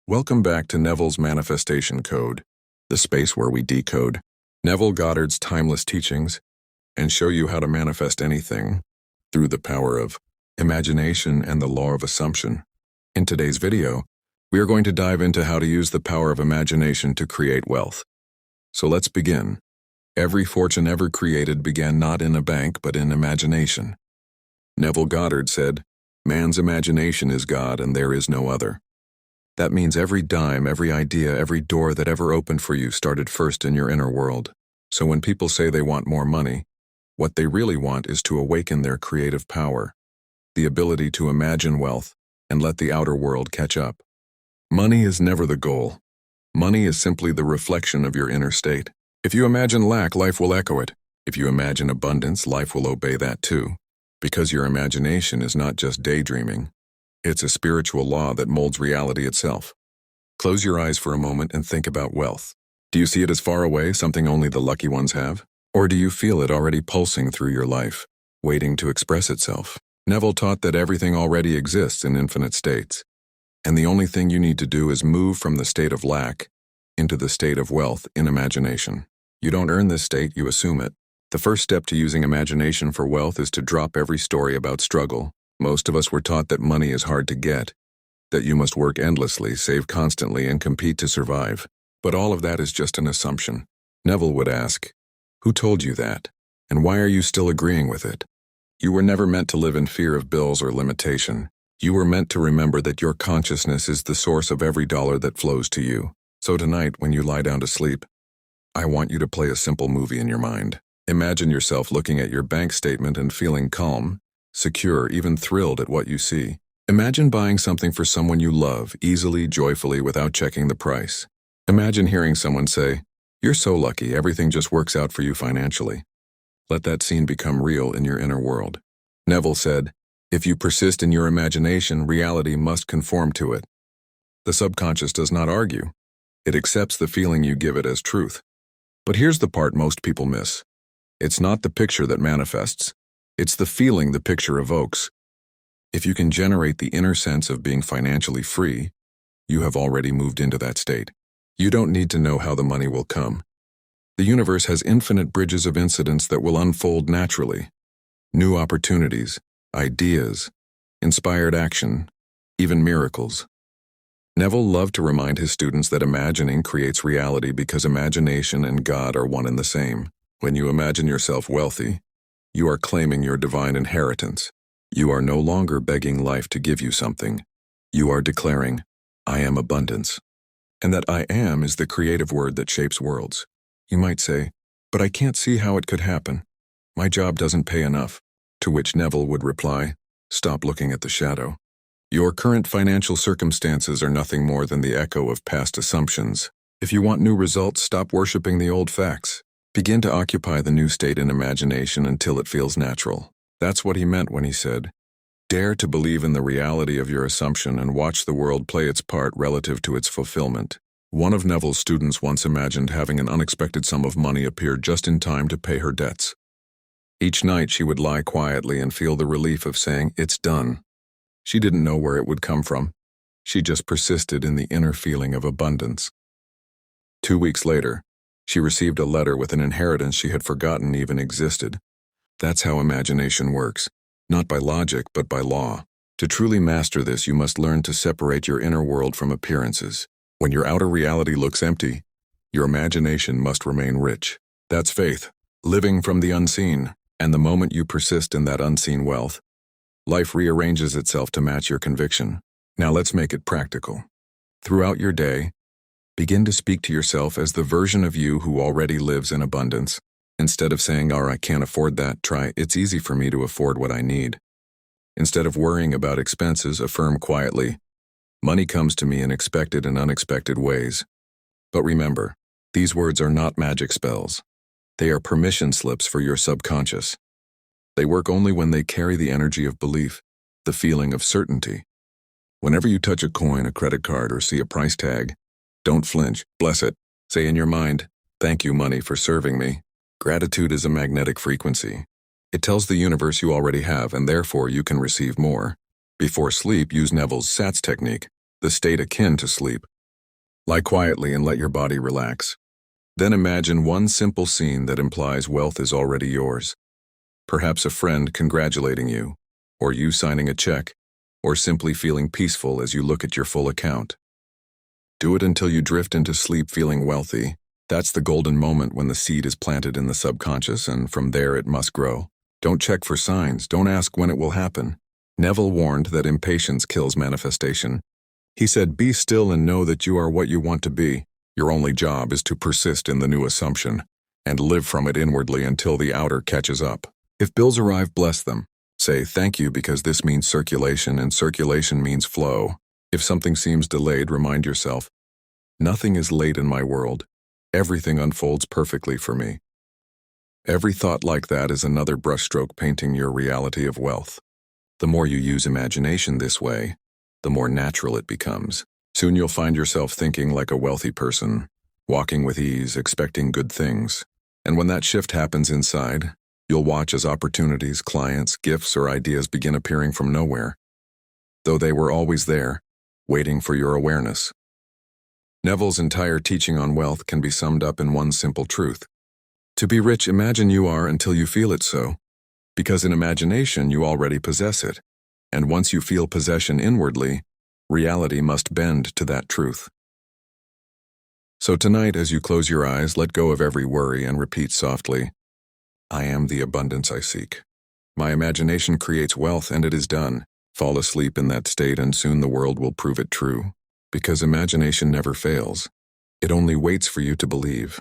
Welcome back to Neville's Manifestation Code, the space where we decode Neville Goddard's timeless teachings and show you how to manifest anything through the power of imagination and the law of assumption. In today's video, we are going to dive into how to use the power of imagination to create wealth. So let's begin. Every fortune ever created began not in a bank but in imagination. Neville Goddard said, "Man's imagination is God and there is no other." That means every dime, every idea, every door that ever opened for you started first in your inner world. So when people say they want more money, what they really want is to awaken their creative power, the ability to imagine wealth and let the outer world catch up. Money is never the goal. Money is simply the reflection of your inner state. If you imagine lack, life will echo it. If you imagine abundance, life will obey that too. Because your imagination is not just daydreaming. It's a spiritual law that molds reality itself. Close your eyes for a moment and think about wealth. Do you see it as far away, something only the lucky ones have? Or do you feel it already pulsing through your life, waiting to express itself? Neville taught that everything already exists in infinite states. And the only thing you need to do is move from the state of lack into the state of wealth in imagination. You don't earn this state, you assume it. The first step to using imagination for wealth is to drop every story about struggle. Most of us were taught that money is hard to get, that you must work endlessly, save constantly, and compete to survive. But all of that is just an assumption. Neville would ask, "Who told you that? And why are you still agreeing with it?" You were never meant to live in fear of bills or limitation. You were meant to remember that your consciousness is the source of every dollar that flows to you. So tonight, when you lie down to sleep, I want you to play a simple movie in your mind. Imagine yourself looking at your bank statement and feeling calm, secure, even thrilled at what you see. Imagine buying something for someone you love, easily, joyfully, without checking the price. Imagine hearing someone say, "You're so lucky, everything just works out for you financially." Let that scene become real in your inner world. Neville said, "If you persist in your imagination, reality must conform to it." The subconscious does not argue. It accepts the feeling you give it as truth. But here's the part most people miss. It's not the picture that manifests. It's the feeling the picture evokes. If you can generate the inner sense of being financially free, you have already moved into that state. You don't need to know how the money will come. The universe has infinite bridges of incidents that will unfold naturally. New opportunities, ideas, inspired action, even miracles. Neville loved to remind his students that imagining creates reality because imagination and God are one and the same. When you imagine yourself wealthy, you are claiming your divine inheritance. You are no longer begging life to give you something. You are declaring, "I am abundance." And that "I am" is the creative word that shapes worlds. You might say, "But I can't see how it could happen. My job doesn't pay enough." To which Neville would reply, "Stop looking at the shadow. Your current financial circumstances are nothing more than the echo of past assumptions. If you want new results, stop worshiping the old facts. Begin to occupy the new state in imagination until it feels natural." That's what he meant when he said, "Dare to believe in the reality of your assumption and watch the world play its part relative to its fulfillment." One of Neville's students once imagined having an unexpected sum of money appear just in time to pay her debts. Each night she would lie quietly and feel the relief of saying, "It's done." She didn't know where it would come from. She just persisted in the inner feeling of abundance. 2 weeks later, she received a letter with an inheritance she had forgotten even existed. That's how imagination works, not by logic but by law. To truly master this, you must learn to separate your inner world from appearances. When your outer reality looks empty, your imagination must remain rich. That's faith, living from the unseen. And the moment you persist in that unseen wealth, life rearranges itself to match your conviction. Now let's make it practical. Throughout your day, begin to speak to yourself as the version of you who already lives in abundance. Instead of saying, "Oh, I can't afford that," try, "It's easy for me to afford what I need." Instead of worrying about expenses, affirm quietly, "Money comes to me in expected and unexpected ways." But remember, these words are not magic spells. They are permission slips for your subconscious. They work only when they carry the energy of belief, the feeling of certainty. Whenever you touch a coin, a credit card, or see a price tag, don't flinch, bless it. Say in your mind, "Thank you, money, for serving me." Gratitude is a magnetic frequency. It tells the universe you already have and therefore you can receive more. Before sleep, use Neville's SATS technique, the state akin to sleep. Lie quietly and let your body relax. Then imagine one simple scene that implies wealth is already yours. Perhaps a friend congratulating you, or you signing a check, or simply feeling peaceful as you look at your full account. Do it until you drift into sleep feeling wealthy. That's the golden moment when the seed is planted in the subconscious, and from there it must grow. Don't check for signs, don't ask when it will happen. Neville warned that impatience kills manifestation. He said, "Be still and know that you are what you want to be. Your only job is to persist in the new assumption, and live from it inwardly until the outer catches up. If bills arrive, bless them. Say thank you because this means circulation, and circulation means flow. If something seems delayed, remind yourself, nothing is late in my world. Everything unfolds perfectly for me." Every thought like that is another brushstroke painting your reality of wealth. The more you use imagination this way, the more natural it becomes. Soon you'll find yourself thinking like a wealthy person, walking with ease, expecting good things. And when that shift happens inside, you'll watch as opportunities, clients, gifts, or ideas begin appearing from nowhere, though they were always there, waiting for your awareness. Neville's entire teaching on wealth can be summed up in one simple truth. To be rich, imagine you are until you feel it so, because in imagination you already possess it, and once you feel possession inwardly, reality must bend to that truth. So tonight, as you close your eyes, let go of every worry and repeat softly, "I am the abundance I seek. My imagination creates wealth, and it is done." Fall asleep in that state, and soon the world will prove it true, because imagination never fails. It only waits for you to believe.